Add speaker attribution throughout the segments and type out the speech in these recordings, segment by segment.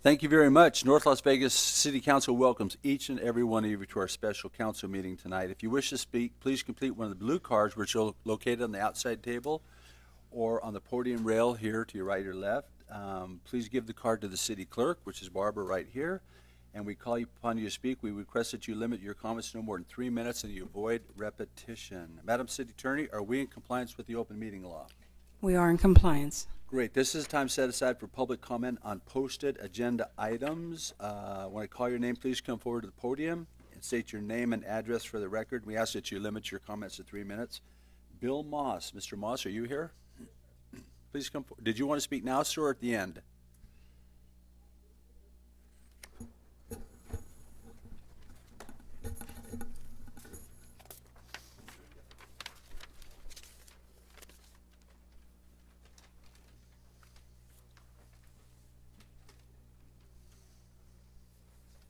Speaker 1: Thank you very much. North Las Vegas City Council welcomes each and every one of you to our special council meeting tonight. If you wish to speak, please complete one of the blue cards which are located on the outside table or on the podium rail here to your right or left. Please give the card to the city clerk, which is Barbara right here. And we call upon you to speak. We request that you limit your comments to no more than 3 minutes and you avoid repetition. Madam City Attorney, are we in compliance with the open meeting law?
Speaker 2: We are in compliance.
Speaker 1: Great. This is time set aside for public comment on posted agenda items. When I call your name, please come forward to the podium and state your name and address for the record. We ask that you limit your comments to 3 minutes. Bill Moss. Mr. Moss, are you here? Please come forward. Did you want to speak now, sir, or at the end?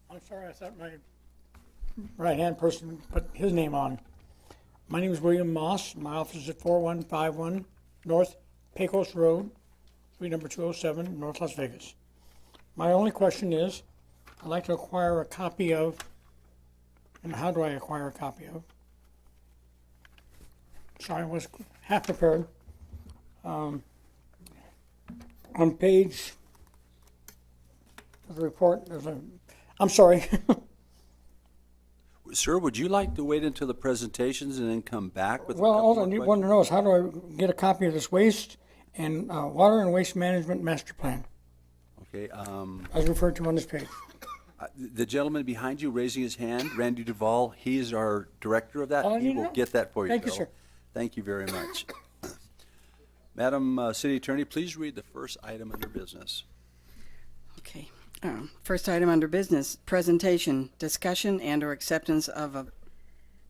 Speaker 3: I'm sorry, I thought my right-hand person put his name on. My name is William Moss. My office is at 4151 North Pecos Road, suite number 207, North Las Vegas. My only question is, I'd like to acquire a copy of, and how do I acquire a copy of? Sorry, I was half prepared. On page of the report, I'm sorry.
Speaker 1: Sir, would you like to wait until the presentations and then come back with
Speaker 3: Well,
Speaker 1: a couple
Speaker 3: all
Speaker 1: more
Speaker 3: I
Speaker 1: questions?
Speaker 3: want to know is how do I get a copy of this waste and water and waste management master plan,
Speaker 1: Okay.
Speaker 3: as referred to on this page?
Speaker 1: The gentleman behind you raising his hand, Randy Duvall, he is our director of that.
Speaker 3: All I
Speaker 1: He
Speaker 3: need to
Speaker 1: will
Speaker 3: know.
Speaker 1: get that for you,
Speaker 3: Thank you,
Speaker 1: Bill.
Speaker 3: sir.
Speaker 1: Thank you very much. Madam City Attorney, please read the first item under business.
Speaker 2: Okay. First item under business, presentation, discussion, and/or acceptance of a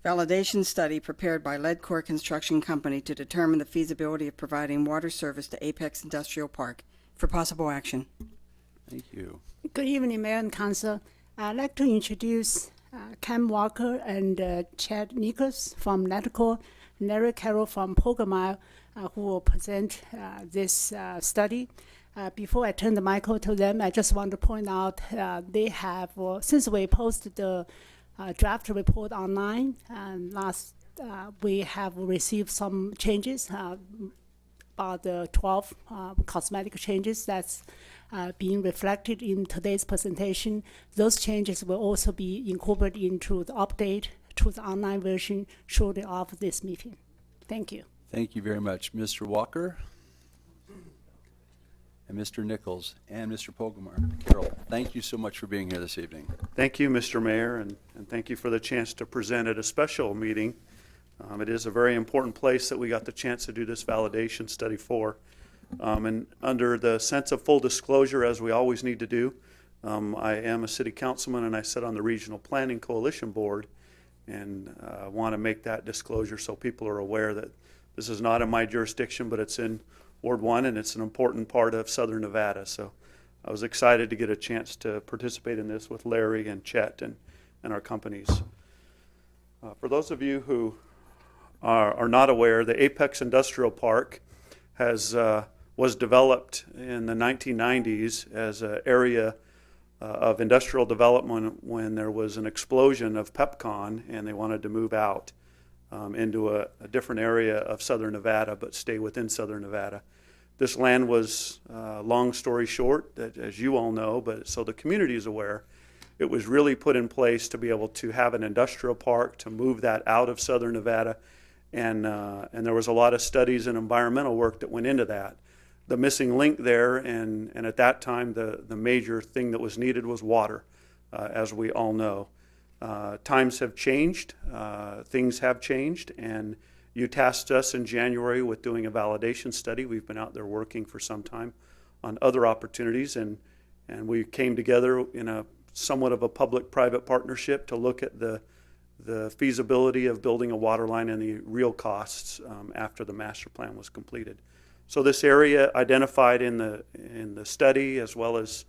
Speaker 2: validation study prepared by Ledcor Construction Company to determine the feasibility of providing water service to Apex Industrial Park for possible action.
Speaker 1: Thank you.
Speaker 4: Good evening, Mayor and Council. I'd like to introduce Cam Walker and Chad Nichols from Ledcor, Larry Carroll from Pogomile, who will present this study. Before I turn the mic to them, I just want to point out they have, since we posted the draft report online, and we have received some changes, about the 12 cosmetic changes that's being reflected in today's presentation. Those changes will also be incorporated into the update to the online version shortly after this meeting. Thank you.
Speaker 1: Thank you very much. Mr. Walker and Mr. Nichols and Mr. Pogomar. Carol, thank you so much for being here this evening.
Speaker 5: Thank you, Mr. Mayor, and thank you for the chance to present at a special meeting. It is a very important place that we got the chance to do this validation study for. And under the sense of full disclosure, as we always need to do, I am a city councilman and I sit on the Regional Planning Coalition Board, and I want to make that disclosure so people are aware that this is not in my jurisdiction, but it's in Ward 1 and it's an important part of Southern Nevada. So I was excited to get a chance to participate in this with Larry and Chet and our companies. For those of you who are not aware, the Apex Industrial Park was developed in the 1990s as an area of industrial development when there was an explosion of Pepcon and they wanted to move out into a different area of Southern Nevada but stay within Southern Nevada. This land was, long story short, as you all know, but so the community is aware, it was really put in place to be able to have an industrial park, to move that out of Southern Nevada, and there was a lot of studies and environmental work that went into that. The missing link there, and at that time, the major thing that was needed was water, as we all know. Times have changed, things have changed, and you tasked us in January with doing a validation study. We've been out there working for some time on other opportunities, and we came together in a somewhat of a public-private partnership to look at the feasibility of building a water line and the real costs after the master plan was completed. So this area identified in the study, as well as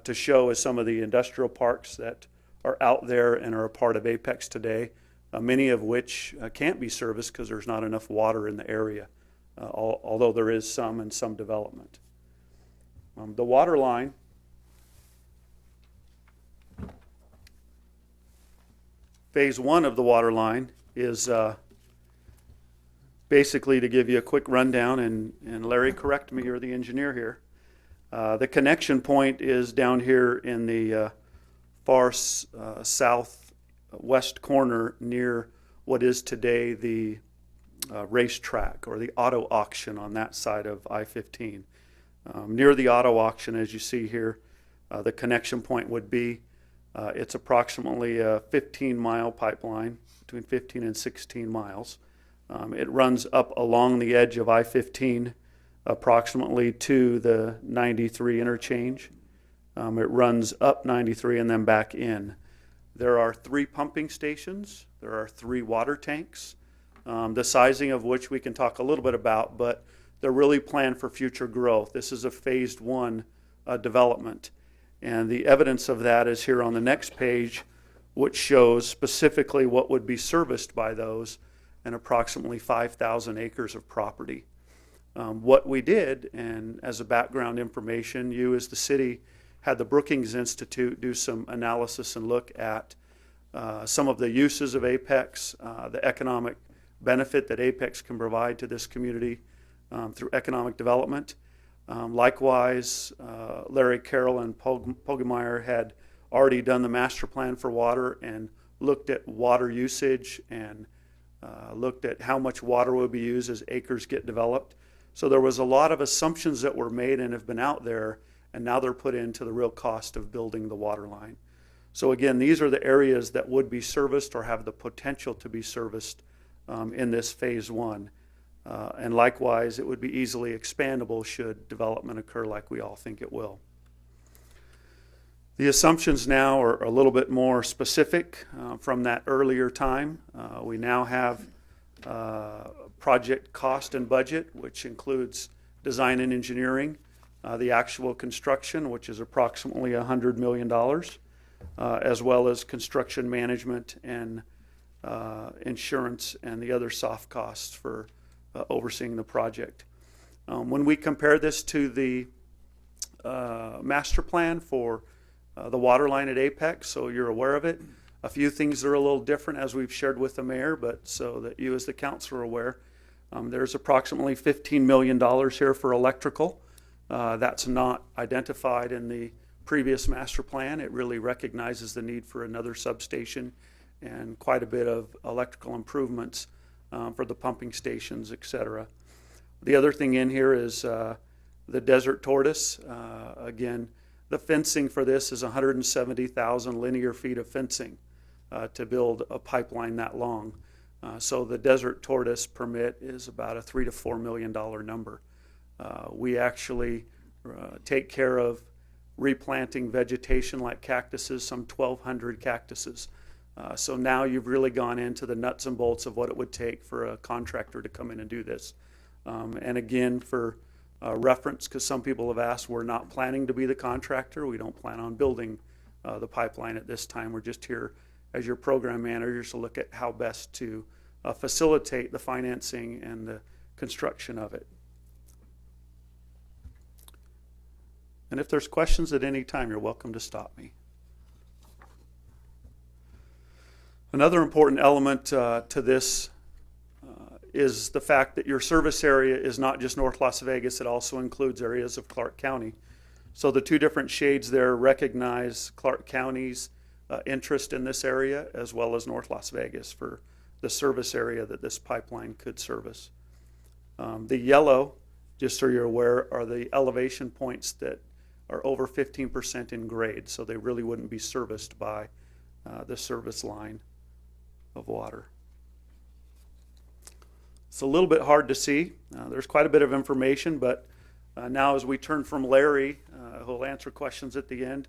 Speaker 5: to show as some of the industrial parks that are out there and are a part of Apex today, many of which can't be serviced because there's not enough water in the area, although there is some and some development. The water line Phase one of the water line is basically, to give you a quick rundown, and Larry, correct me, you're the engineer here. The connection point is down here in the far southwest corner near what is today the racetrack or the auto auction on that side of I-15. Near the auto auction, as you see here, the connection point would be. It's approximately a 15-mile pipeline, between 15 and 16 miles. It runs up along the edge of I-15 approximately to the 93 interchange. It runs up 93 and then back in. There are 3 pumping stations. There are 3 water tanks, the sizing of which we can talk a little bit about, but they're really planned for future growth. This is a phased one development. And the evidence of that is here on the next page, which shows specifically what would be serviced by those and approximately 5,000 acres of property. What we did, and as a background information, you as the city had the Brookings Institute do some analysis and look at some of the uses of Apex, the economic benefit that Apex can provide to this community through economic development. Likewise, Larry Carroll and Pogemeyer had already done the master plan for water and looked at water usage and looked at how much water will be used as acres get developed. So there was a lot of assumptions that were made and have been out there, and now they're put into the real cost of building the water line. So again, these are the areas that would be serviced or have the potential to be serviced in this phase one. And likewise, it would be easily expandable should development occur like we all think it will. The assumptions now are a little bit more specific from that earlier time. We now have project cost and budget, which includes design and engineering, the actual construction, which is approximately $100 million, as well as construction management and insurance and the other soft costs for overseeing the project. When we compare this to the master plan for the water line at Apex, so you're aware of it, a few things that are a little different as we've shared with the mayor, but so that you as the council are aware. There's approximately $15 million here for electrical. That's not identified in the previous master plan. It really recognizes the need for another substation and quite a bit of electrical improvements for the pumping stations, et cetera. The other thing in here is the Desert Tortoise. Again, the fencing for this is 170,000 linear feet of fencing to build a pipeline that long. So the Desert Tortoise permit is about a $3 to $4 million number. We actually take care of replanting vegetation like cactuses, some 1,200 cactuses. So now you've really gone into the nuts and bolts of what it would take for a contractor to come in and do this. And again, for reference, because some people have asked, we're not planning to be the contractor. We don't plan on building the pipeline at this time. We're just here as your program managers to look at how best to facilitate the financing and the construction of it. And if there's questions at any time, you're welcome to stop me. Another important element to this is the fact that your service area is not just North Las Vegas, it also includes areas of Clark County. So the 2 different shades there recognize Clark County's interest in this area as well as North Las Vegas for the service area that this pipeline could service. The yellow, just so you're aware, are the elevation points that are over 15% in grade, so they really wouldn't be serviced by the service line of water. It's a little bit hard to see. There's quite a bit of information, but now as we turn from Larry, who'll answer questions at the end,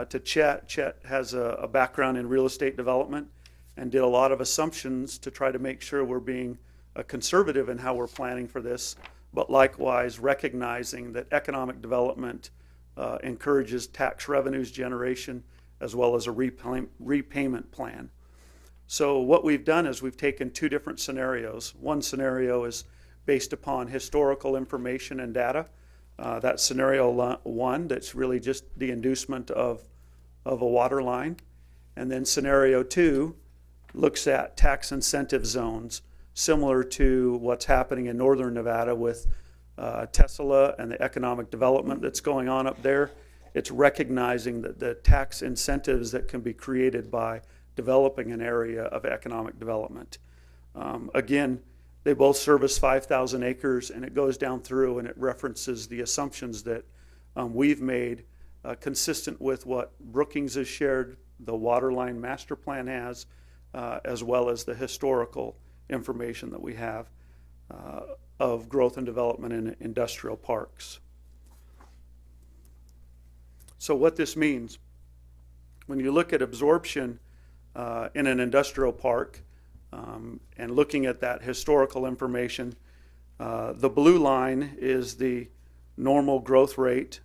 Speaker 5: to Chet. Chet has a background in real estate development and did a lot of assumptions to try to make sure we're being conservative in how we're planning for this, but likewise recognizing that economic development encourages tax revenues generation as well as a repayment plan. So what we've done is we've taken 2 different scenarios. One scenario is based upon historical information and data. That's scenario 1, that's really just the inducement of a water line. And then scenario 2 looks at tax incentive zones, similar to what's happening in northern Nevada with Tesla and the economic development that's going on up there. It's recognizing that the tax incentives that can be created by developing an area of economic development. Again, they both service 5,000 acres, and it goes down through and it references the assumptions that we've made consistent with what Brookings has shared, the Waterline Master Plan has, as well as the historical information that we have of growth and development in industrial parks. So what this means, when you look at absorption in an industrial park and looking at that historical information, the blue line is the normal growth rate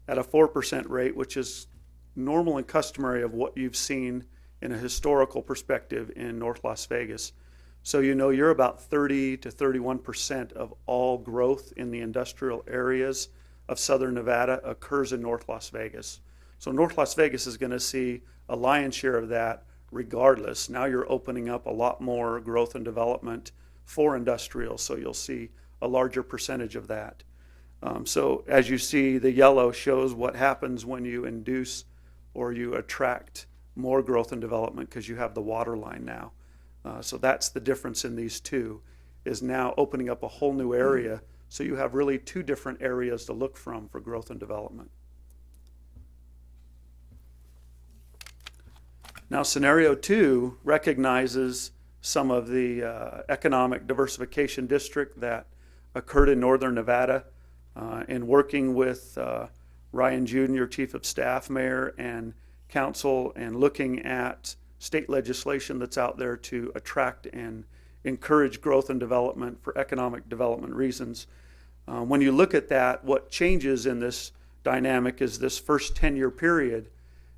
Speaker 5: at a 4% rate, which is normal and customary of what you've seen in a historical perspective in North Las Vegas. So you know you're about 30 to 31% of all growth in the industrial areas of Southern Nevada occurs in North Las Vegas. So North Las Vegas is going to see a lion's share of that regardless. Now you're opening up a lot more growth and development for industrial, so you'll see a larger percentage of that. So as you see, the yellow shows what happens when you induce or you attract more growth and development because you have the water line now. So that's the difference in these two, is now opening up a whole new area. So you have really two different areas to look from for growth and development. Now, scenario 2 recognizes some of the economic diversification district that occurred in northern Nevada. In working with Ryan Jr., Chief of Staff, Mayor, and Council, and looking at state legislation that's out there to attract and encourage growth and development for economic development reasons. When you look at that, what changes in this dynamic is this first 10-year period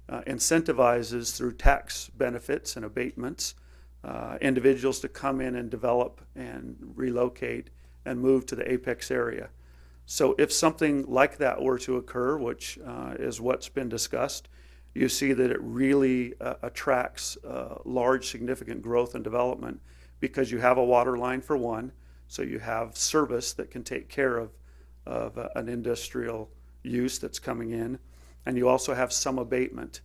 Speaker 5: incentivizes through tax benefits and abatements individuals to come in and develop and relocate and move to the Apex area. So if something like that were to occur, which is what's been discussed, you see that it really attracts large, significant growth and development because you have a water line for one, so you have service that can take care of an industrial use that's coming in, and you also have some abatement.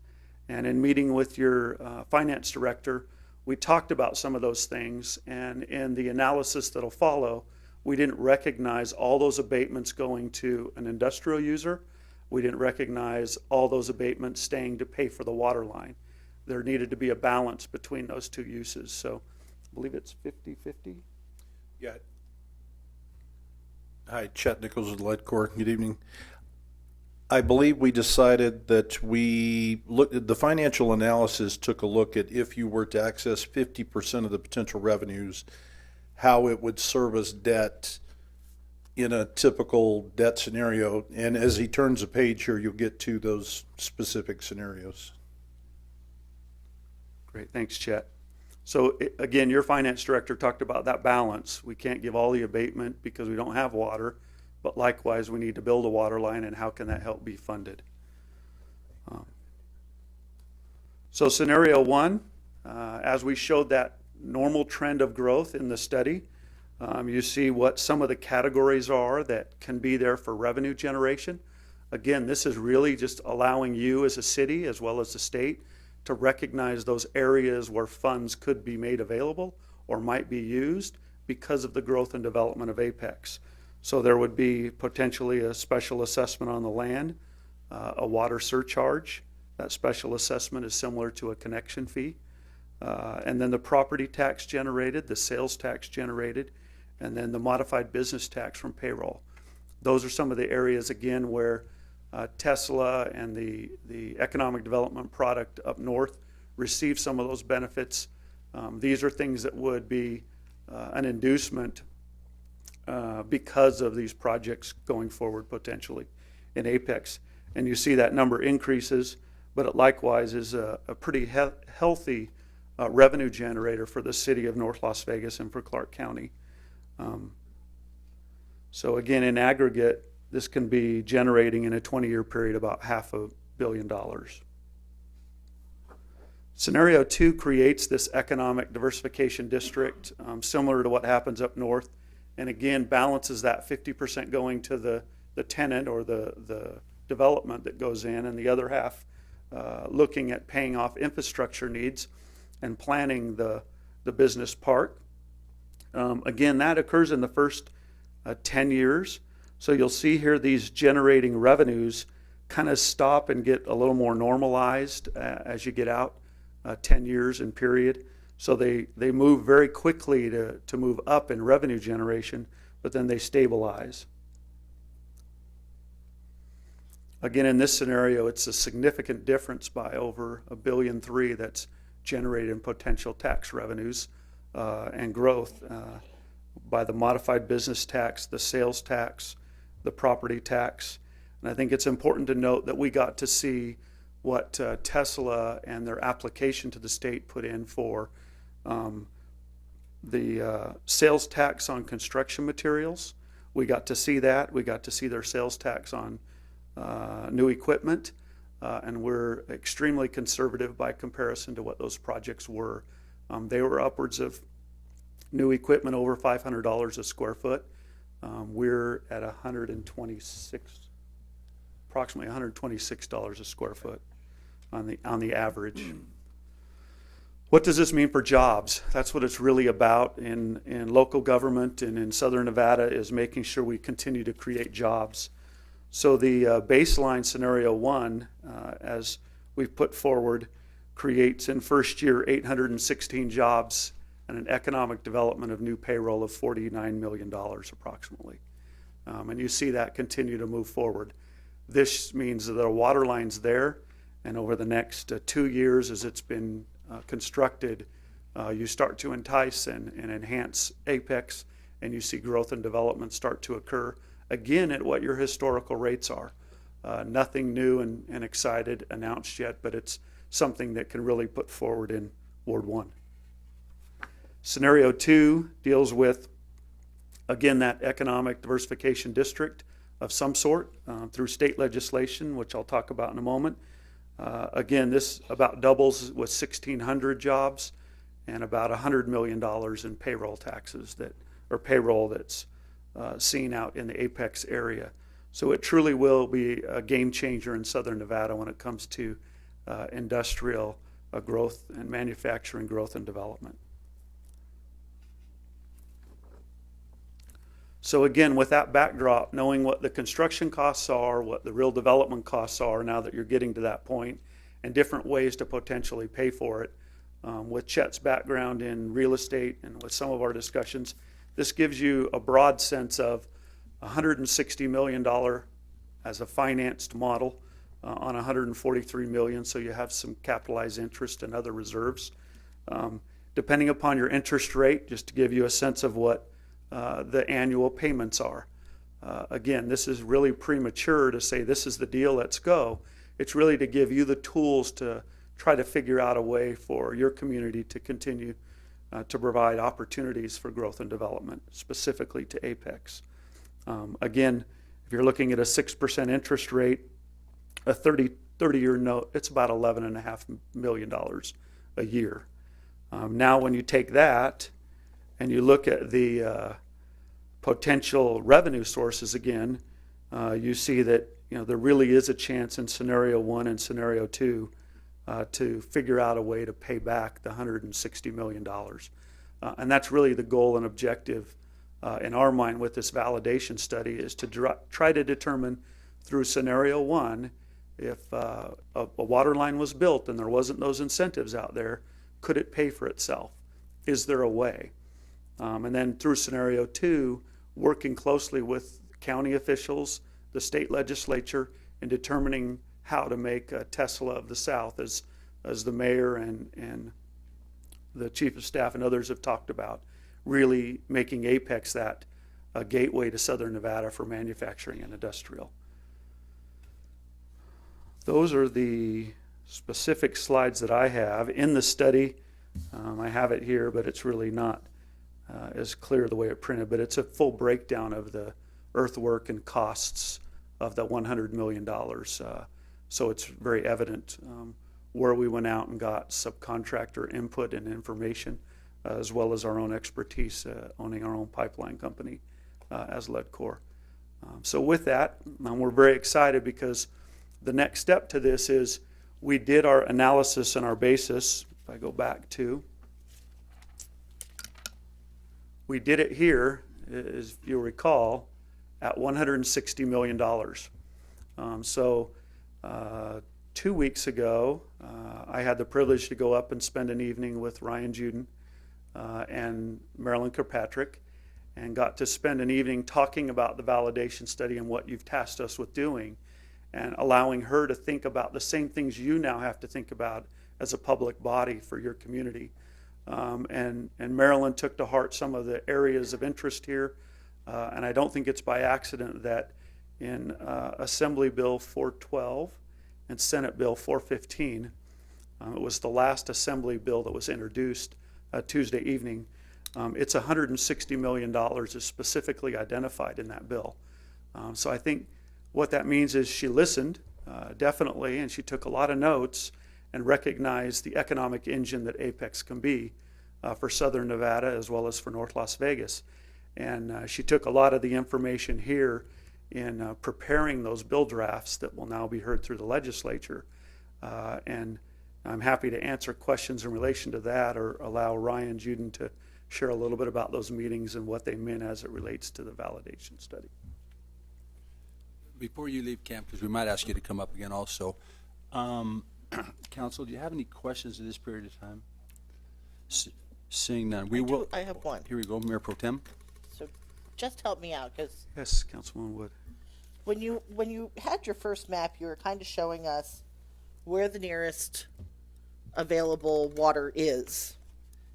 Speaker 5: And in meeting with your finance director, we talked about some of those things, and in the analysis that'll follow, we didn't recognize all those abatements going to an industrial user. We didn't recognize all those abatements staying to pay for the water line. There needed to be a balance between those two uses. So I believe it's 50-50.
Speaker 6: Yeah. Hi, Chet Nichols with Ledcor. Good evening. I believe we decided that we looked at the financial analysis, took a look at if you were to access 50% of the potential revenues, how it would service debt in a typical debt scenario. And as he turns the page here, you'll get to those specific scenarios.
Speaker 5: Great, thanks, Chet. So again, your finance director talked about that balance. We can't give all the abatement because we don't have water, but likewise, we need to build a water line, and how can that help be funded? So scenario 1, as we showed that normal trend of growth in the study, you see what some of the categories are that can be there for revenue generation. Again, this is really just allowing you as a city as well as the state to recognize those areas where funds could be made available or might be used because of the growth and development of Apex. So there would be potentially a special assessment on the land, a water surcharge. That special assessment is similar to a connection fee. And then the property tax generated, the sales tax generated, and then the modified business tax from payroll. Those are some of the areas, again, where Tesla and the economic development product up north receive some of those benefits. These are things that would be an inducement because of these projects going forward potentially in Apex. And you see that number increases, but it likewise is a pretty healthy revenue generator for the city of North Las Vegas and for Clark County. So again, in aggregate, this can be generating in a 20-year period about $500 million. Scenario 2 creates this economic diversification district, similar to what happens up north, and again balances that 50% going to the tenant or the development that goes in, and the other half looking at paying off infrastructure needs and planning the business park. Again, that occurs in the first 10 years. So you'll see here these generating revenues kind of stop and get a little more normalized as you get out 10 years in period. So they move very quickly to move up in revenue generation, but then they stabilize. Again, in this scenario, it's a significant difference by over $1.3 billion that's generated in potential tax revenues and growth by the modified business tax, the sales tax, the property tax. And I think it's important to note that we got to see what Tesla and their application to the state put in for the sales tax on construction materials. We got to see that. We got to see their sales tax on new equipment, and we're extremely conservative by comparison to what those projects were. They were upwards of new equipment over $500 a square foot. We're at approximately $126 a square foot on the average. What does this mean for jobs? That's what it's really about in local government and in Southern Nevada, is making sure we continue to create jobs. So the baseline scenario 1, as we've put forward, creates in first year 816 jobs and an economic development of new payroll of $49 million approximately. And you see that continue to move forward. This means that the water line's there, and over the next 2 years as it's been constructed, you start to entice and enhance Apex, and you see growth and development start to occur, again at what your historical rates are. Nothing new and excited announced yet, but it's something that can really put forward in Ward 1. Scenario 2 deals with, again, that economic diversification district of some sort through state legislation, which I'll talk about in a moment. Again, this about doubles with 1,600 jobs and about $100 million in payroll taxes payroll that's seen out in the Apex area. So it truly will be a game changer in Southern Nevada when it comes to industrial growth and manufacturing growth and development. So again, with that backdrop, knowing what the construction costs are, what the real development costs are now that you're getting to that point, and different ways to potentially pay for it, with Chet's background in real estate and with some of our discussions, this gives you a broad sense of $160 million as a financed model on $143 million, so you have some capitalized interest and other reserves. Depending upon your interest rate, just to give you a sense of what the annual payments are. Again, this is really premature to say this is the deal, let's go. It's really to give you the tools to try to figure out a way for your community to continue to provide opportunities for growth and development, specifically to Apex. Again, if you're looking at a 6% interest rate, a 30-year note, it's about $11.5 million a year. Now when you take that and you look at the potential revenue sources again, you see that there really is a chance in scenario 1 and scenario 2 to figure out a way to pay back the $160 million. And that's really the goal and objective in our mind with this validation study, is to try to determine through scenario 1, if a water line was built and there wasn't those incentives out there, could it pay for itself? Is there a way? And then through scenario 2, working closely with county officials, the state legislature, in determining how to make a Tesla of the South, as the mayor and the chief of staff and others have talked about, really making Apex that gateway to Southern Nevada for manufacturing and industrial. Those are the specific slides that I have in the study. I have it here, but it's really not as clear the way it printed, but it's a full breakdown of the earthwork and costs of the $100 million. So it's very evident where we went out and got subcontractor input and information, as well as our own expertise owning our own pipeline company as Ledcor. So with that, we're very excited because the next step to this is we did our analysis and our basis. If I go back to, we did it here, as you'll recall, at $160 million. So 2 weeks ago, I had the privilege to go up and spend an evening with Ryan Juden and Marilyn Kirkpatrick, and got to spend an evening talking about the validation study and what you've tasked us with doing, and allowing her to think about the same things you now have to think about as a public body for your community. And Marilyn took to heart some of the areas of interest here, and I don't think it's by accident that in Assembly Bill 412 and Senate Bill 415, it was the last Assembly bill that was introduced Tuesday evening. It's $160 million is specifically identified in that bill. So I think what that means is she listened, definitely, and she took a lot of notes and recognized the economic engine that Apex can be for Southern Nevada as well as for North Las Vegas. And she took a lot of the information here in preparing those bill drafts that will now be heard through the legislature. And I'm happy to answer questions in relation to that, or allow Ryan Juden to share a little bit about those meetings and what they meant as it relates to the validation study.
Speaker 1: Before you leave, Cam, because we might ask you to come up again also, Council, do you have any questions at this period of time? Seeing none, we will.
Speaker 7: I have one.
Speaker 1: Here we go, Mayor Pro Tem.
Speaker 7: So just help me out, because
Speaker 5: Yes, Councilwoman Wood.
Speaker 7: when you had your first map, you were kind of showing us where the nearest available water is,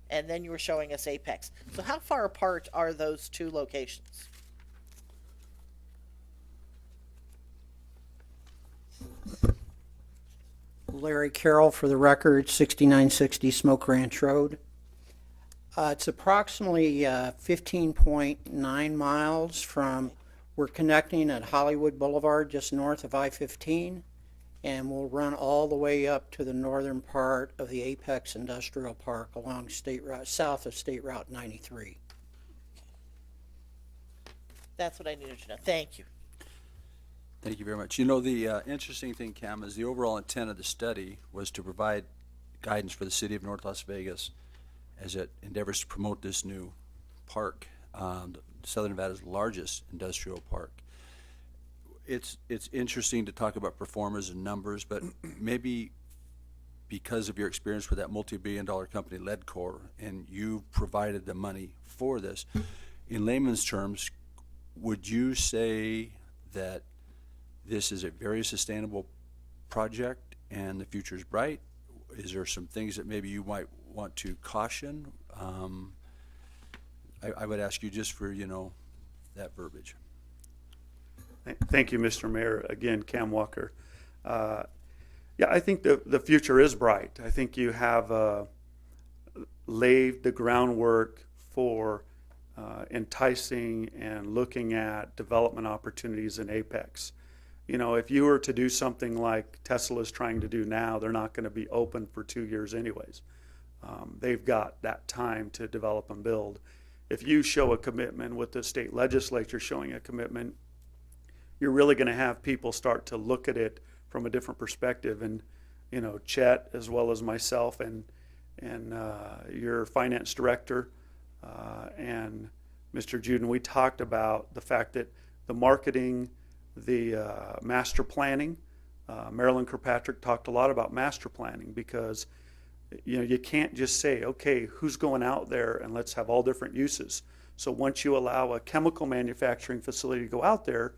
Speaker 7: and then you were showing us Apex. So how far apart are those two locations?
Speaker 8: Larry Carroll, for the record, 6960 Smoke Ranch Road. It's approximately 15.9 miles from, we're connecting at Hollywood Boulevard, just north of I-15, and we'll run all the way up to the northern part of the Apex Industrial Park along State Route, south of State Route 93.
Speaker 7: That's what I needed to know. Thank you.
Speaker 1: Thank you very much. You know, the interesting thing, Cam, is the overall intent of the study was to provide guidance for the city of North Las Vegas as it endeavors to promote this new park, Southern Nevada's largest industrial park. It's interesting to talk about performers and numbers, but maybe because of your experience with that multi-billion-dollar company, Ledcor, and you provided the money for this, in layman's terms, would you say that this is a very sustainable project and the future is bright? Is there some things that maybe you might want to caution? I would ask you just for, that verbiage.
Speaker 5: Thank you, Mr. Mayor. Again, Cam Walker. Yeah, I think the future is bright. I think you have laid the groundwork for enticing and looking at development opportunities in Apex. If you were to do something like Tesla is trying to do now, they're not going to be open for 2 years anyways. They've got that time to develop and build. If you show a commitment with the state legislature showing a commitment, you're really going to have people start to look at it from a different perspective. And, Chet, as well as myself and your finance director and Mr. Juden, we talked about the fact that the marketing, the master planning, Marilyn Kirkpatrick talked a lot about master planning, because you can't just say, okay, who's going out there and let's have all different uses. So once you allow a chemical manufacturing facility to go out there,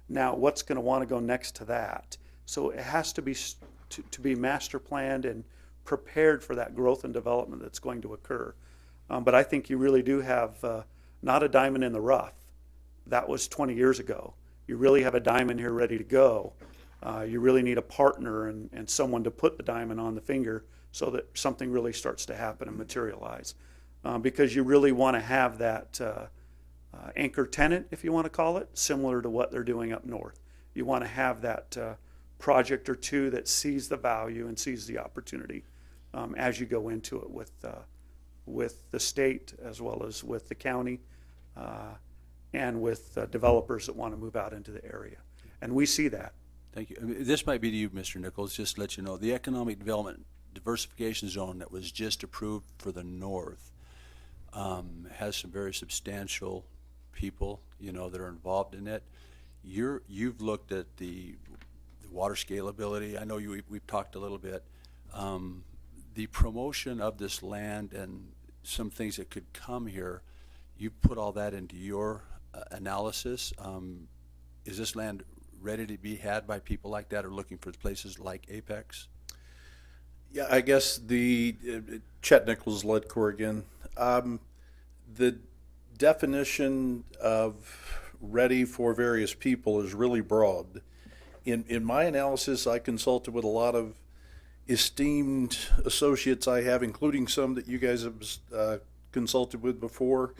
Speaker 5: now what's going to want to go next to that? So it has to be master planned and prepared for that growth and development that's going to occur. But I think you really do have not a diamond in the rough. That was 20 years ago. You really have a diamond here ready to go. You really need a partner and someone to put the diamond on the finger so that something really starts to happen and materialize. Because you really want to have that anchor tenant, if you want to call it, similar to what they're doing up north. You want to have that project or two that sees the value and sees the opportunity as you go into it with the state as well as with the county and with developers that want to move out into the area. And we see that.
Speaker 1: Thank you. I mean, this might be to you, Mr. Nichols, just to let you know, the Economic Development Diversification Zone that was just approved for the north has some very substantial people, that are involved in it. You've looked at the water scalability. I know we've talked a little bit. The promotion of this land and some things that could come here, you put all that into your analysis. Is this land ready to be had by people like that or looking for places like Apex?
Speaker 6: Yeah, I guess Chet Nichols, Ledcor again. The definition of ready for various people is really broad. In my analysis, I consulted with a lot of esteemed associates I have, including some that you guys have consulted with before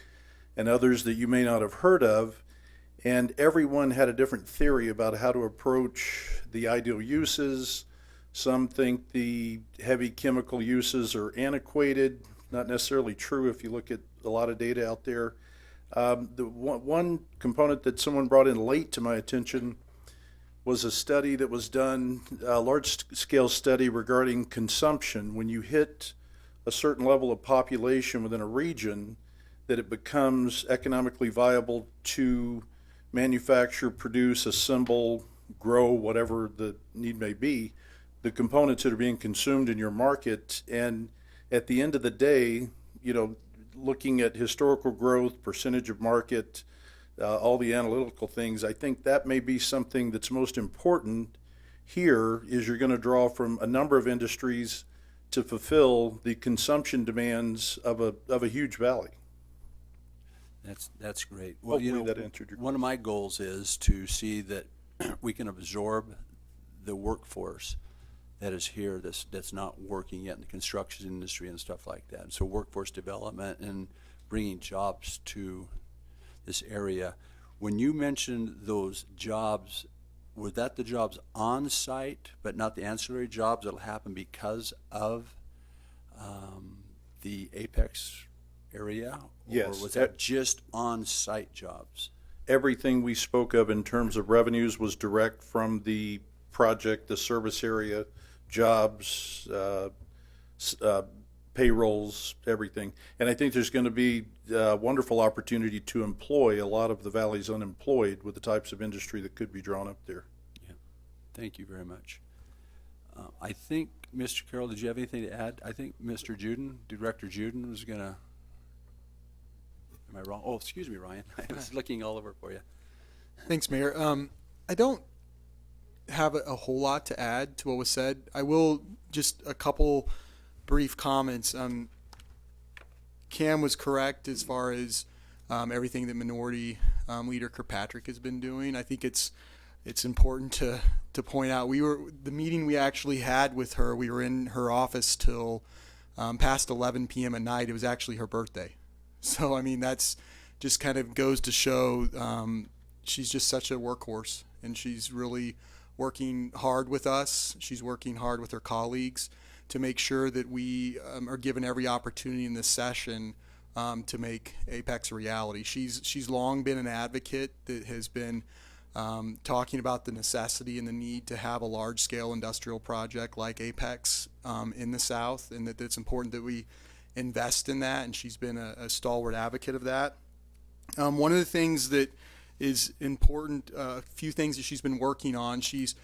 Speaker 6: and others that you may not have heard of. And everyone had a different theory about how to approach the ideal uses. Some think the heavy chemical uses are antiquated, not necessarily true if you look at a lot of data out there. The one component that someone brought in late to my attention was a study that was done, a large-scale study regarding consumption. When you hit a certain level of population within a region, that it becomes economically viable to manufacture, produce, assemble, grow, whatever the need may be, the components that are being consumed in your market. And at the end of the day, looking at historical growth, percentage of market, all the analytical things, I think that may be something that's most important here is you're going to draw from a number of industries to fulfill the consumption demands of a huge valley.
Speaker 1: That's great. Well,
Speaker 6: Hopefully that answered your
Speaker 1: one of my goals is to see that we can absorb the workforce that is here that's not working yet in the construction industry and stuff like that. And so workforce development and bringing jobs to this area. When you mentioned those jobs, were that the jobs on site, but not the ancillary jobs that'll happen because of the Apex area?
Speaker 6: Yes.
Speaker 1: Or was that just on site jobs?
Speaker 6: Everything we spoke of in terms of revenues was direct from the project, the service area, jobs, payrolls, everything. And I think there's going to be a wonderful opportunity to employ a lot of the valley's unemployed with the types of industry that could be drawn up there.
Speaker 1: Yeah. Thank you very much. I think, Mr. Carroll, did you have anything to add? I think Mr. Juden, Director Juden, was going to. Am I wrong? Oh, excuse me, Ryan. I was looking all over for you.
Speaker 9: Thanks, Mayor. I don't have a whole lot to add to what was said. I will just a couple brief comments. Cam was correct as far as everything that Minority Leader Kirkpatrick has been doing. I think it's important to point out the meeting we actually had with her. We were in her office till past 11 p.m. at night. It was actually her birthday. So, I mean, that's just kind of goes to show she's just such a workhorse, and she's really working hard with us. She's working hard with her colleagues to make sure that we are given every opportunity in this session to make Apex a reality. She's long been an advocate that has been talking about the necessity and the need to have a large-scale industrial project like Apex in the South, and that it's important that we invest in that, and she's been a stalwart advocate of that. One of the things that is important, a few things that she's been working on, she's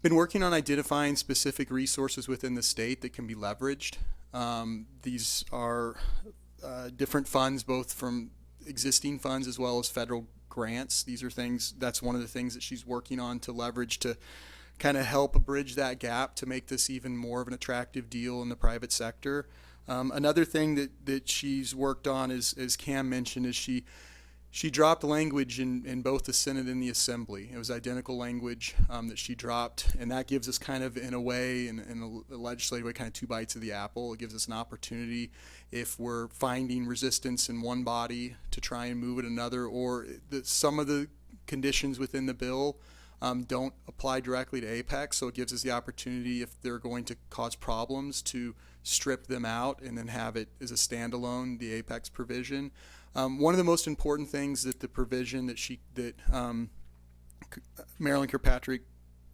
Speaker 9: been working on identifying specific resources within the state that can be leveraged. These are different funds, both from existing funds as well as federal grants. These are things, that's one of the things that she's working on to leverage to kind of help bridge that gap to make this even more of an attractive deal in the private sector. Another thing that she's worked on is, as Cam mentioned, is she dropped language in both the Senate and the Assembly. It was identical language that she dropped, and that gives us kind of, in a way, in a legislative way, kind of two bites of the apple. It gives us an opportunity, if we're finding resistance in one body, to try and move it another, or some of the conditions within the bill don't apply directly to Apex, so it gives us the opportunity, if they're going to cause problems, to strip them out and then have it as a standalone, the Apex provision. One of the most important things that the provision that Marilyn Kirkpatrick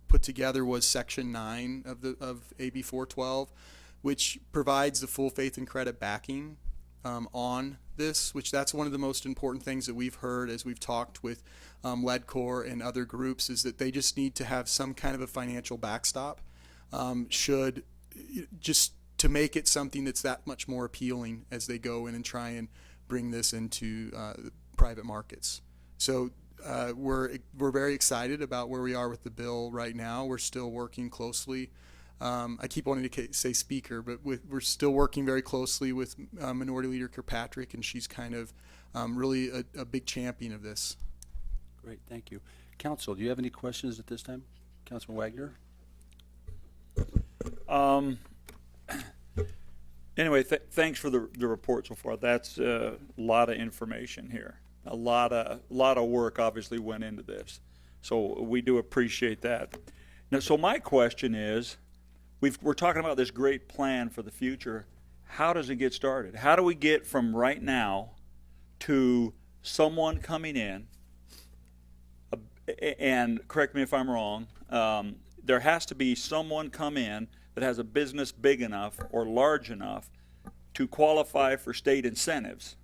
Speaker 9: put together was Section 9 of AB 412, which provides the full faith and credit backing on this, which that's one of the most important things that we've heard as we've talked with LEDCOR and other groups, is that they just need to have some kind of a financial backstop just to make it something that's that much more appealing as they go in and try and bring this into private markets. So we're very excited about where we are with the bill right now. We're still working closely. I keep wanting to say speaker, but we're still working very closely with Minority Leader Kirkpatrick, and she's kind of really a big champion of this.
Speaker 1: Great, thank you. Council, do you have any questions at this time? Councilman Wagner?
Speaker 10: Anyway, thanks for the report so far. That's a lot of information here. A lot of work obviously went into this, so we do appreciate that. Now, so my question is, we're talking about this great plan for the future. How does it get started? How do we get from right now to someone coming in? And correct me if I'm wrong. There has to be someone come in that has a business big enough or large enough to qualify for state incentives.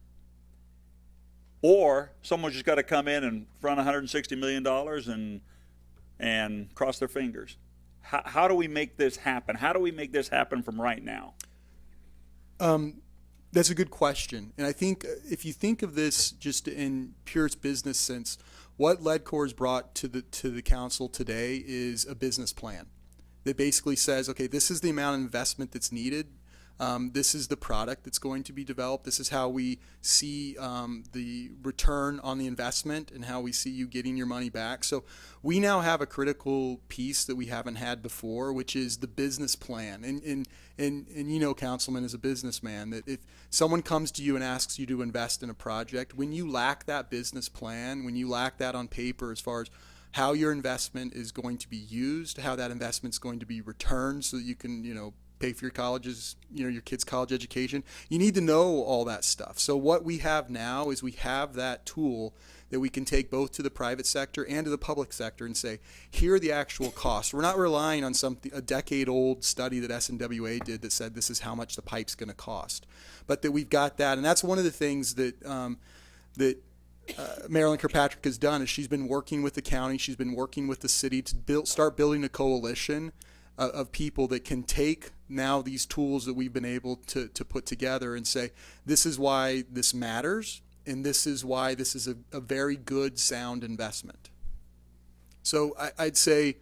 Speaker 10: Or someone's just got to come in and front $160 million and cross their fingers. How do we make this happen? How do we make this happen from right now?
Speaker 9: That's a good question. And I think if you think of this just in pure business sense, what LEDCOR has brought to the council today is a business plan that basically says, okay, this is the amount of investment that's needed. This is the product that's going to be developed. This is how we see the return on the investment and how we see you getting your money back. So we now have a critical piece that we haven't had before, which is the business plan. And you know, Councilman, as a businessman, that if someone comes to you and asks you to invest in a project, when you lack that business plan, when you lack that on paper as far as how your investment is going to be used, how that investment is going to be returned so that you can, pay for your colleges, your kids' college education. You need to know all that stuff. So what we have now is we have that tool that we can take both to the private sector and to the public sector and say, here are the actual costs. We're not relying on a decade-old study that SNWA did that said this is how much the pipe's going to cost, but that we've got that. And that's one of the things that Marilyn Kirkpatrick has done is she's been working with the county, she's been working with the city to start building a coalition of people that can take now these tools that we've been able to put together and say, this is why this matters, and this is why this is a very good, sound investment. So I'd say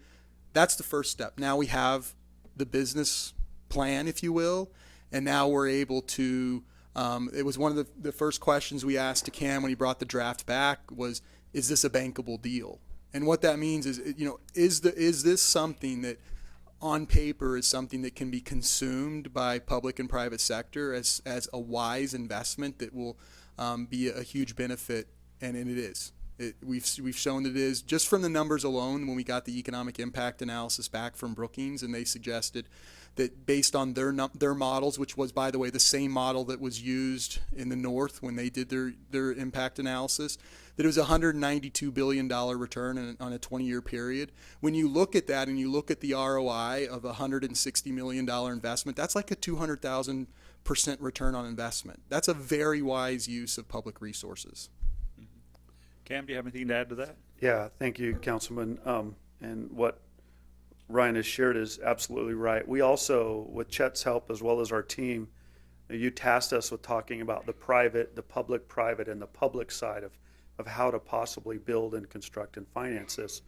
Speaker 9: that's the first step. Now we have the business plan, if you will, and now we're able to, it was one of the first questions we asked to Cam when he brought the draft back was, is this a bankable deal? And what that means is, is this something that on paper is something that can be consumed by public and private sector as a wise investment that will be a huge benefit, and it is. We've shown that it is, just from the numbers alone. When we got the economic impact analysis back from Brookings, and they suggested that based on their models, which was, by the way, the same model that was used in the North when they did their impact analysis, that it was a $192 billion return on a 20-year period. When you look at that and you look at the ROI of a $160 million investment, that's like a 200,000% return on investment. That's a very wise use of public resources.
Speaker 10: Cam, do you have anything to add to that?
Speaker 5: Yeah, thank you, Councilman. And what Ryan has shared is absolutely right. We also, with Chet's help as well as our team, you tasked us with talking about the public-private, and the public side of how to possibly build and construct and finance this.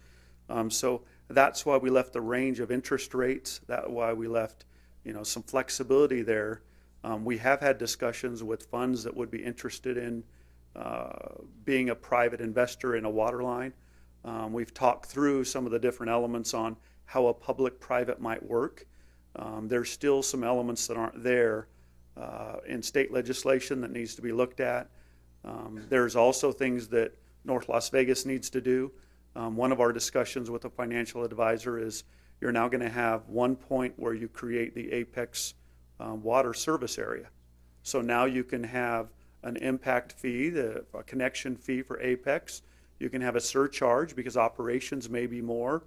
Speaker 5: So that's why we left the range of interest rates. That's why we left, some flexibility there. We have had discussions with funds that would be interested in being a private investor in a water line. We've talked through some of the different elements on how a public-private might work. There's still some elements that aren't there in state legislation that needs to be looked at. There's also things that North Las Vegas needs to do. One of our discussions with a financial advisor is you're now going to have one point where you create the Apex water service area. So now you can have an impact fee, a connection fee for Apex. You can have a surcharge because operations may be more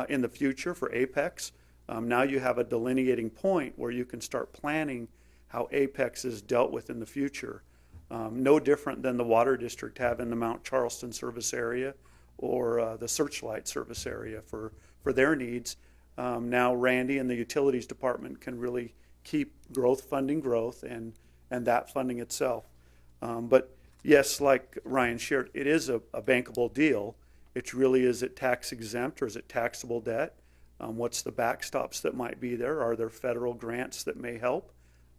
Speaker 5: in the future for Apex. Now you have a delineating point where you can start planning how Apex is dealt with in the future. No different than the Water District have in the Mount Charleston service area or the Searchlight service area for their needs. Now Randy and the Utilities Department can really keep funding growth and that funding itself. But yes, like Ryan shared, it is a bankable deal. It really is it tax exempt or is it taxable debt? What's the backstops that might be there? Are there federal grants that may help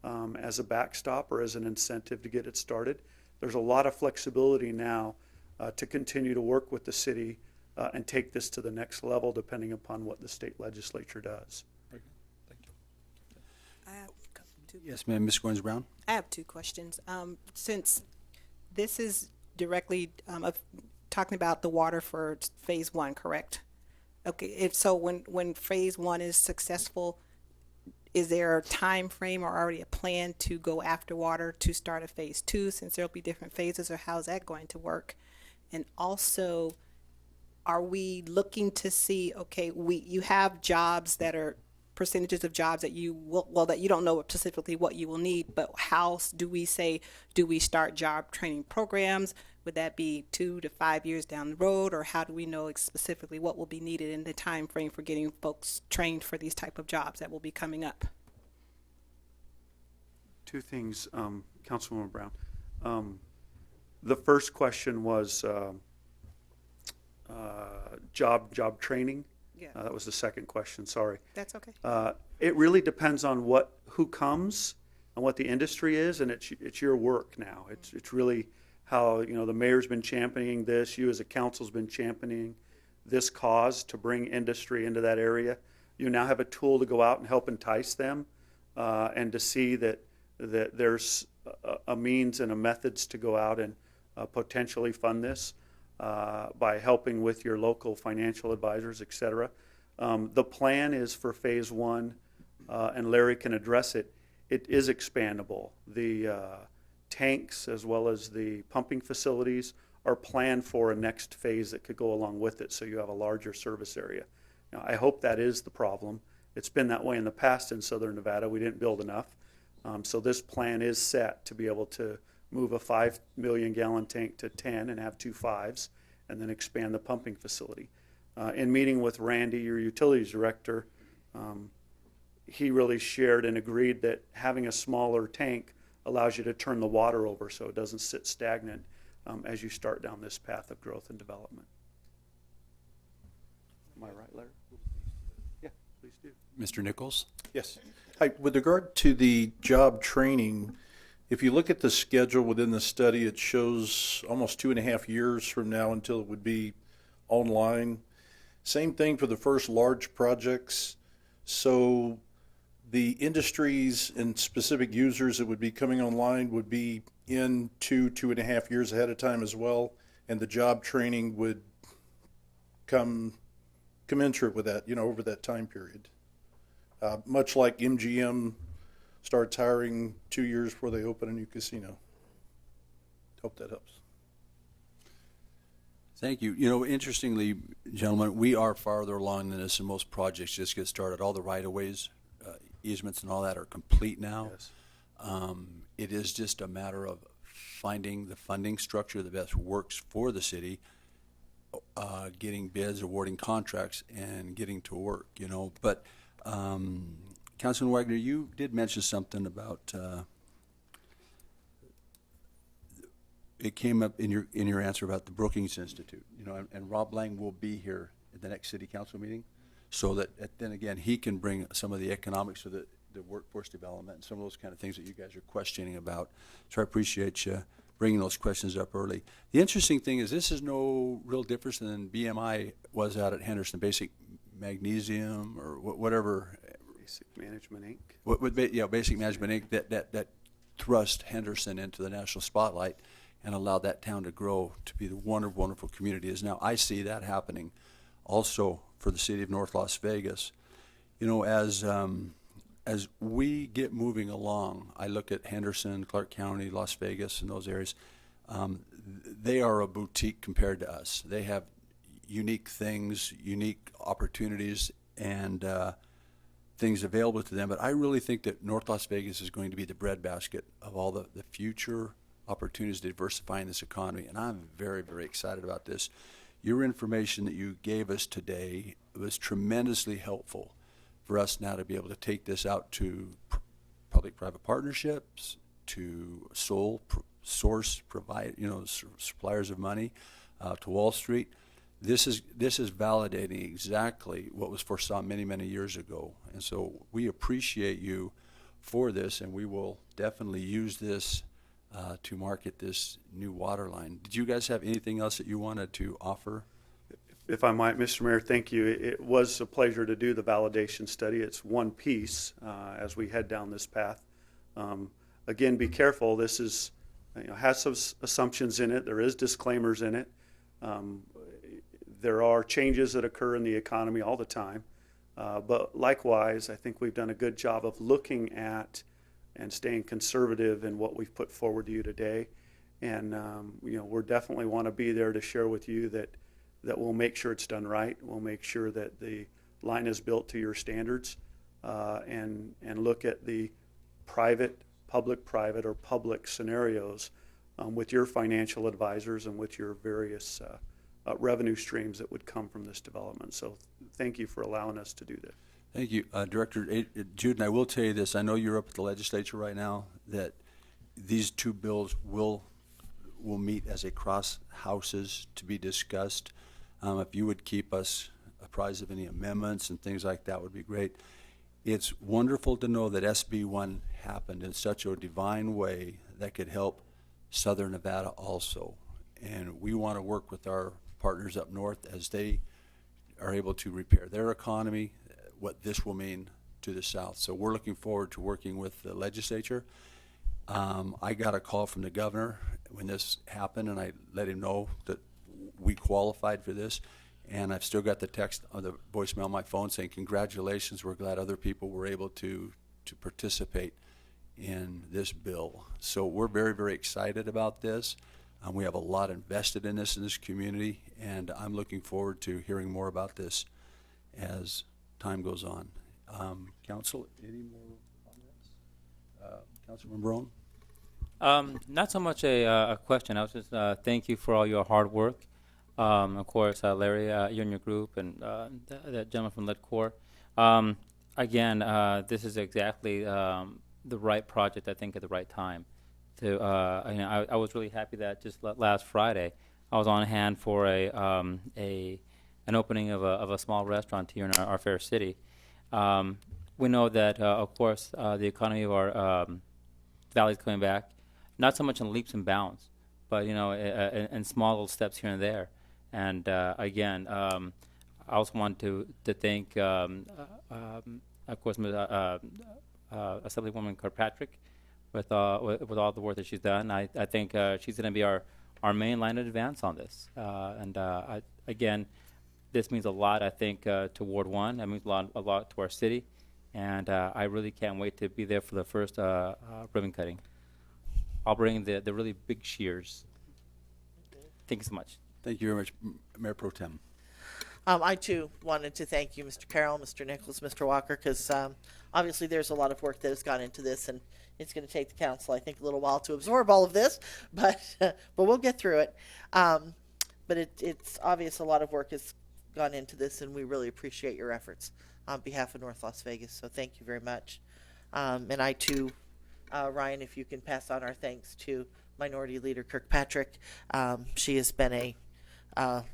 Speaker 5: as a backstop or as an incentive to get it started? There's a lot of flexibility now to continue to work with the city and take this to the next level depending upon what the state legislature does.
Speaker 11: I have two,
Speaker 1: Yes, ma'am. Ms. Goins-Brown?
Speaker 11: I have two questions. Since this is directly talking about the water for phase one, correct? Okay, if so, when phase one is successful, is there a time frame or already a plan to go after water to start a phase two, since there'll be different phases, or how's that going to work? And also, are we looking to see, okay, you have jobs that are percentages of jobs that you will, well, that you don't know specifically what you will need, but how do we start job training programs? Would that be 2 to 5 years down the road, or how do we know specifically what will be needed in the time frame for getting folks trained for these type of jobs that will be coming up?
Speaker 5: Two things, Councilwoman Brown. The first question was job training.
Speaker 11: Yeah.
Speaker 5: That was the second question, sorry.
Speaker 11: That's okay.
Speaker 5: It really depends on who comes and what the industry is, and it's your work now. It's really how, the mayor's been championing this, you as a council's been championing this cause to bring industry into that area. You now have a tool to go out and help entice them and to see that there's a means and a methods to go out and potentially fund this by helping with your local financial advisors, et cetera. The plan is for phase one, and Larry can address it. It is expandable. The tanks as well as the pumping facilities are planned for a next phase that could go along with it, so you have a larger service area. Now, I hope that is the problem. It's been that way in the past in Southern Nevada. We didn't build enough. So this plan is set to be able to move a 5 million gallon tank to 10 and have 2 5s, and then expand the pumping facility. In meeting with Randy, your utilities director, he really shared and agreed that having a smaller tank allows you to turn the water over so it doesn't sit stagnant as you start down this path of growth and development. Am I right, Larry? Yeah, please do.
Speaker 1: Mr. Nichols?
Speaker 6: Yes. Hi, with regard to the job training, if you look at the schedule within the study, it shows almost 2.5 years from now until it would be online. Same thing for the first large projects. So the industries and specific users that would be coming online would be in 2.5 years ahead of time as well, and the job training would come commensurate with that, over that time period. Much like MGM starts hiring 2 years before they open a new casino. Hope that helps.
Speaker 1: Thank you. Interestingly, gentlemen, we are farther along than this, and most projects just get started. All the right-of-ways, easements and all that are complete now.
Speaker 5: Yes.
Speaker 1: It is just a matter of finding the funding structure that best works for the city, getting bids, awarding contracts, and getting to work, But Councilman Wagner, you did mention something about it came up in your answer about the Brookings Institute, and Rob Lang will be here at the next city council meeting, so that then again he can bring some of the economics of the workforce development and some of those kind of things that you guys are questioning about. So I appreciate you bringing those questions up early. The interesting thing is this is no real difference than BMI was out at Henderson, Basic Magnesium or whatever.
Speaker 5: Basic Management, Inc.
Speaker 1: Basic Management Inc. that thrust Henderson into the national spotlight. and allowed that town to grow to be the wonderful, wonderful community it is now. I see that happening also for the city of North Las Vegas. You know, as we get moving along, I look at Henderson, Clark County, Las Vegas, and those areas. They are a boutique compared to us. They have unique things, unique opportunities, and things available to them. But I really think that North Las Vegas is going to be the breadbasket of all the future opportunities to diversify in this economy. And I'm very, very excited about this. Your information that you gave us today was tremendously helpful for us now to be able to take this out to public-private partnerships, to source provide, suppliers of money, to Wall Street. This is validating exactly what was foresaw many, many years ago. And so we appreciate you for this, and we will definitely use this to market this new water line. Did you guys have anything else that you wanted to offer?
Speaker 5: If I might, Mr. Mayor, thank you. It was a pleasure to do the validation study. It's one piece as we head down this path. Again, be careful. This is, has some assumptions in it. There is disclaimers in it. There are changes that occur in the economy all the time. But likewise, I think we've done a good job of looking at and staying conservative in what we've put forward to you today. And, we're definitely want to be there to share with you that we'll make sure it's done right. We'll make sure that the line is built to your standards, and look at the public-private, or public scenarios with your financial advisors and with your various revenue streams that would come from this development. So thank you for allowing us to do that.
Speaker 1: Thank you, Director Jude. And I will tell you this: I know you're up at the legislature right now. That these two bills will meet as a cross houses to be discussed. If you would keep us apprised of any amendments and things like that, would be great. It's wonderful to know that SB 1 happened in such a divine way that could help Southern Nevada also. And we want to work with our partners up north as they are able to repair their economy, what this will mean to the south. So we're looking forward to working with the legislature. I got a call from the governor when this happened, and I let him know that we qualified for this. And I've still got the text on the voicemail on my phone saying, congratulations, we're glad other people were able to participate in this bill. So we're very, very excited about this. We have a lot invested in this community, and I'm looking forward to hearing more about this as time goes on. Council, any more comments? Councilman Brown?
Speaker 12: Not so much a question. I was just thank you for all your hard work. Of course, Larry, you and your group, and that gentleman from LedCorp. Again, this is exactly the right project, I think, at the right time. I was really happy that just last Friday I was on hand for an opening of a small restaurant here in our fair city. We know that, of course, the economy of our valley is coming back, not so much in leaps and bounds, but in small little steps here and there. And again, I also want to thank, of course, Assemblywoman Kirkpatrick with all the work that she's done. I think she's going to be our main line of advance on this. Again, this means a lot, I think, to Ward 1. It means a lot to our city. And I really can't wait to be there for the first ribbon cutting. I'll bring the really big shears. Thank you so much.
Speaker 1: Thank you very much, Mayor Pro Tem.
Speaker 7: I too wanted to thank you, Mr. Carroll, Mr. Nichols, Mr. Walker, because obviously there's a lot of work that has gone into this, and it's going to take the council, I think, a little while to absorb all of this, but we'll get through it. But it's obvious a lot of work has gone into this, and we really appreciate your efforts on behalf of North Las Vegas. So thank you very much. And I too, Ryan, if you can pass on our thanks to Minority Leader Kirkpatrick. She has been a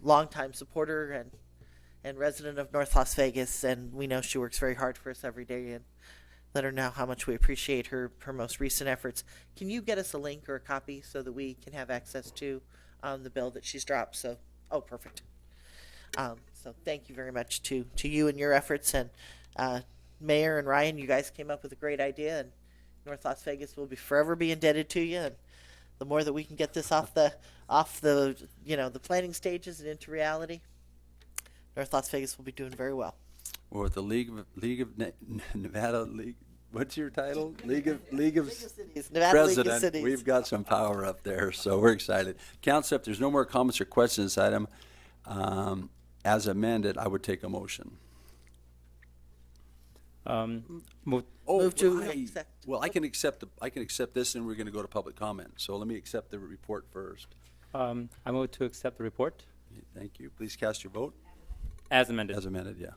Speaker 7: longtime supporter and resident of North Las Vegas, and we know she works very hard for us every day, and let her know how much we appreciate her most recent efforts. Can you get us a link or a copy so that we can have access to the bill that she's dropped? So, perfect. So thank you very much to you and your efforts, and Mayor and Ryan, you guys came up with a great idea, and North Las Vegas will forever be indebted to you, and the more that we can get this off the the planning stages and into reality, North Las Vegas will be doing very well.
Speaker 1: Or with the League of Nevada League. What's your title? League of
Speaker 7: Cities, Nevada League of
Speaker 1: President.
Speaker 7: Cities.
Speaker 1: We've got some power up there, so we're excited. Council, if there's no more comments or questions on this item, as amended, I would take a motion.
Speaker 12: Move,
Speaker 7: Move to
Speaker 1: I can accept this, and we're going to go to public comment. So let me accept the report first.
Speaker 12: I move to accept the report
Speaker 1: Thank you. Please cast your vote.
Speaker 12: as amended.
Speaker 1: As amended, yeah.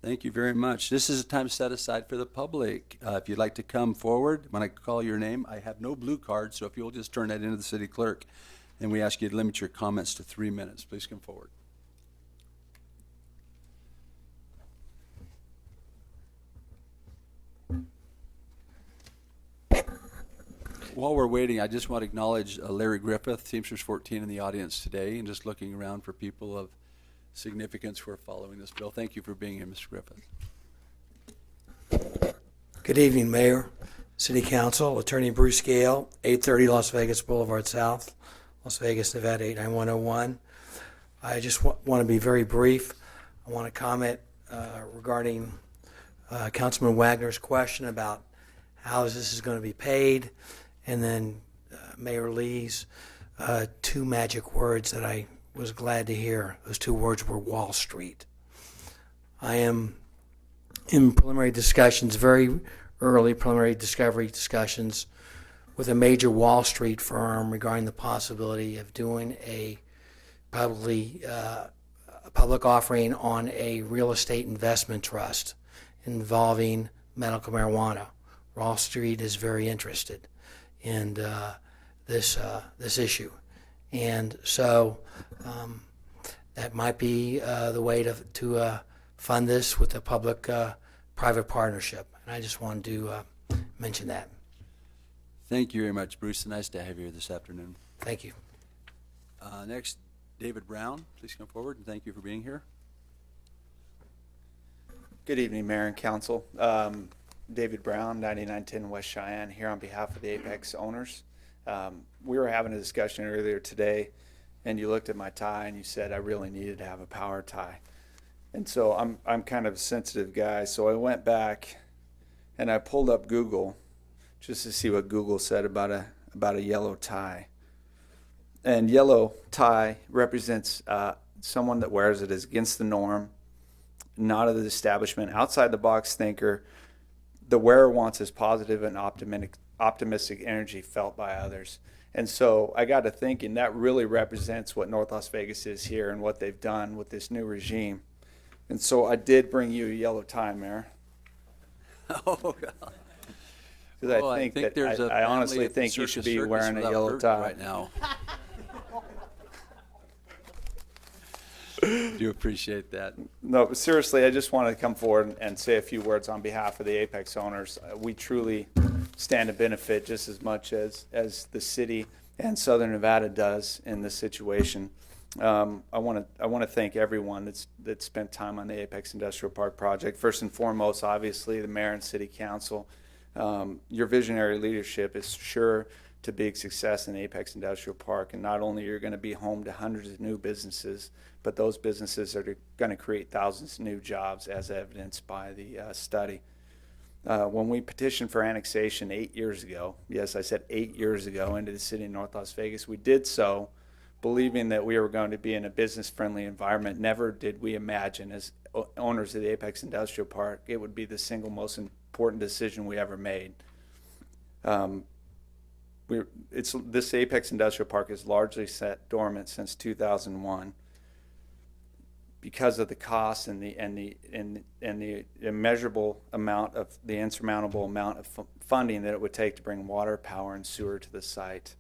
Speaker 1: Thank you very much. This is a time set aside for the public. If you'd like to come forward, when I call your name, I have no blue card, so if you'll just turn that into the city clerk, and we ask you to limit your comments to 3 minutes. Please come forward. While we're waiting, I just want to acknowledge Larry Griffith, Teamsters 14, in the audience today, and just looking around for people of significance who are following this bill. Thank you for being here, Mr. Griffith.
Speaker 13: Good evening, Mayor, City Council, Attorney Bruce Gale, 830 Las Vegas Boulevard South, Las Vegas, Nevada 89101. I just want to be very brief. I want to comment regarding Councilman Wagner's question about how this is going to be paid, and then Mayor Lee's two magic words that I was glad to hear. Those two words were Wall Street. I am in preliminary discussions, very early preliminary discovery discussions with a major Wall Street firm regarding the possibility of doing a public offering on a real estate investment trust involving medical marijuana. Wall Street is very interested in this issue, and so that might be the way to fund this with a public-private partnership. And I just wanted to mention that.
Speaker 1: Thank you very much, Bruce. Nice to have you here this afternoon.
Speaker 13: Thank you.
Speaker 1: Next, David Brown. Please come forward, and thank you for being here.
Speaker 14: Good evening, Mayor and Council. David Brown, 9910 West Cheyenne, here on behalf of the Apex owners. We were having a discussion earlier today, and you looked at my tie and you said I really needed to have a power tie. And so I'm kind of a sensitive guy, so I went back and I pulled up Google just to see what Google said about a yellow tie. And yellow tie represents someone that wears it as against the norm, not of the establishment, outside the box thinker. The wearer wants this positive and optimistic energy felt by others. And so I got to thinking that really represents what North Las Vegas is here and what they've done with this new regime. And so I did bring you a yellow tie, Mayor.
Speaker 1: Oh, God.
Speaker 14: Because I think
Speaker 1: there's
Speaker 14: I honestly think you should be wearing a yellow tie
Speaker 1: right now. Do appreciate that.
Speaker 14: No, but seriously, I just wanted to come forward and say a few words on behalf of the Apex owners. We truly stand to benefit just as much as the city and Southern Nevada does in this situation. I want to thank everyone that spent time on the Apex Industrial Park project. First and foremost, obviously, the mayor and city council. Your visionary leadership is sure to be a success in Apex Industrial Park, and not only you're going to be home to hundreds of new businesses, but those businesses are going to create thousands of new jobs, as evidenced by the study. When we petitioned for annexation 8 years ago, yes, I said 8 years ago, into the city of North Las Vegas, we did so believing that we were going to be in a business-friendly environment. Never did we imagine, as owners of the Apex Industrial Park, it would be the single most important decision we ever made. This Apex Industrial Park is largely set dormant since 2001 because of the cost and the immeasurable amount of the insurmountable amount of funding that it would take to bring water, power, and sewer to the site.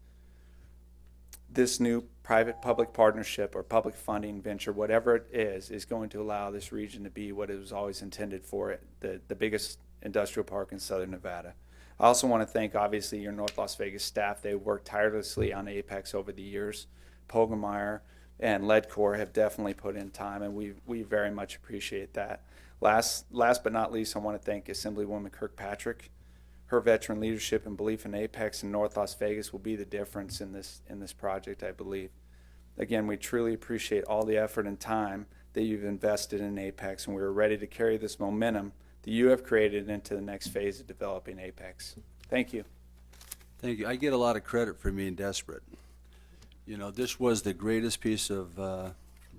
Speaker 14: This new private-public partnership or public funding venture, whatever it is going to allow this region to be what it was always intended for, the biggest industrial park in Southern Nevada. I also want to thank, obviously, your North Las Vegas staff. They worked tirelessly on Apex over the years. Pogemeyer and Ledcor have definitely put in time, and we very much appreciate that. Last but not least, I want to thank Assemblywoman Kirkpatrick. Her veteran leadership and belief in Apex and North Las Vegas will be the difference in this project, I believe. Again, we truly appreciate all the effort and time that you've invested in Apex, and we're ready to carry this momentum that you have created into the next phase of developing Apex. Thank you.
Speaker 1: Thank you. I get a lot of credit for being desperate. You know, this was the greatest piece of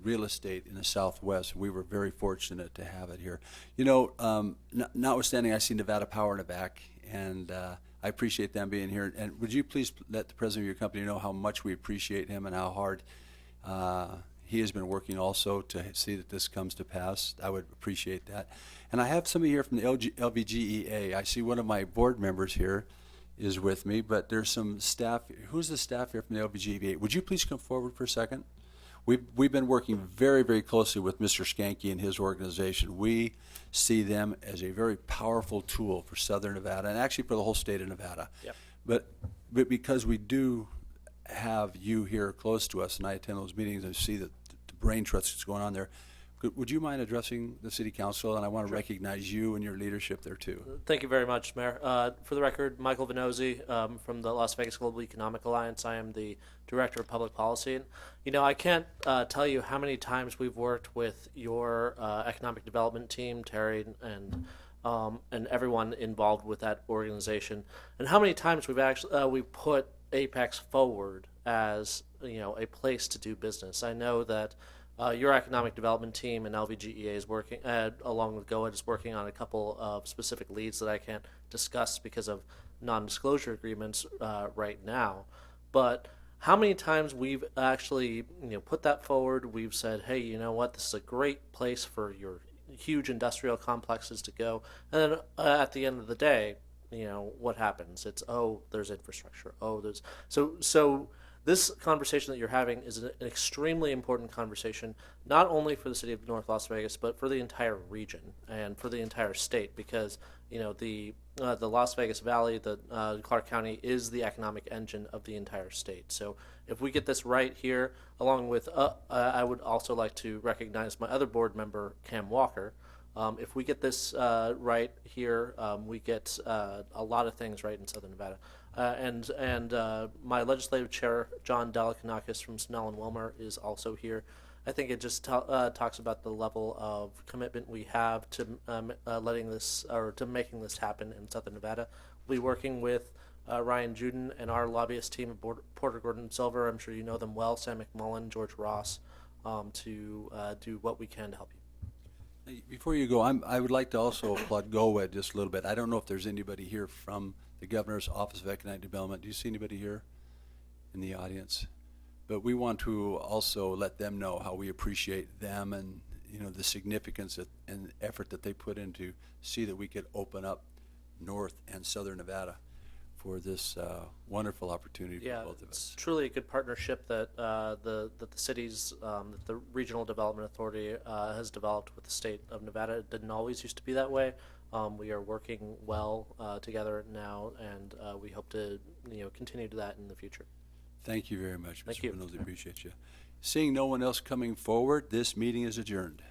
Speaker 1: real estate in the Southwest. We were very fortunate to have it here. You know, notwithstanding, I see Nevada Power in the back, and I appreciate them being here. And would you please let the president of your company know how much we appreciate him and how hard he has been working also to see that this comes to pass. I would appreciate that. And I have somebody here from the LVGEA. I see one of my board members here is with me, but there's some staff. Who's the staff here from the LVGEA? Would you please come forward for a second? We've been working very, very closely with Mr. Skanke and his organization. We see them as a very powerful tool for Southern Nevada and actually for the whole state of Nevada.
Speaker 15: Yep.
Speaker 1: But because we do have you here close to us, and I attend those meetings and see the brain trust that's going on there, would you mind addressing the City Council? And I want to recognize you and your leadership there too.
Speaker 15: Thank you very much, Mayor. For the record, Michael Venozzi from the Las Vegas Global Economic Alliance. I am the Director of Public Policy. And, you know, I can't tell you how many times we've worked with your economic development team, Terry, and everyone involved with that organization, and how many times we've actually we put Apex forward as, you know, a place to do business. I know that your economic development team and LVGEA is working, along with GOED, is working on a couple of specific leads that I can't discuss because of non-disclosure agreements right now. But how many times we've actually, you know, put that forward, we've said, hey, you know what, this is a great place for your huge industrial complexes to go. And then at the end of the day, you know, what happens? It's, oh, there's infrastructure. Oh, there's so this conversation that you're having is an extremely important conversation, not only for the city of North Las Vegas, but for the entire region and for the entire state, because, you know, the Las Vegas Valley, the Clark County is the economic engine of the entire state. So if we get this right here, along with, I would also like to recognize my other board member, Cam Walker. If we get this right here, we get a lot of things right in Southern Nevada. And my legislative chair, John Delikanakis from Snell and Wilmer, is also here. I think it just talks about the level of commitment we have to letting this, or to making this happen in Southern Nevada. We'll be working with Ryan Juden and our lobbyist team at Porter Gordon Silver. I'm sure you know them well, Sam McMullen, George Ross, to do what we can to help you.
Speaker 1: Before you go, I would like to also applaud GOED just a little bit. I don't know if there's anybody here from the Governor's Office of Economic Development. Do you see anybody here in the audience? But we want to also let them know how we appreciate them and, you know, the significance and effort that they put into see that we could open up North and Southern Nevada for this wonderful opportunity for both of us.
Speaker 15: It's truly a good partnership that the cities, that the Regional Development Authority has developed with the state of Nevada. It didn't always used to be that way. We are working well together now, and we hope to, you know, continue to that in the future.
Speaker 1: Thank you very much, Mr.
Speaker 15: Thank you.
Speaker 1: Venozzi. Appreciate you. Seeing no one else coming forward, this meeting is adjourned.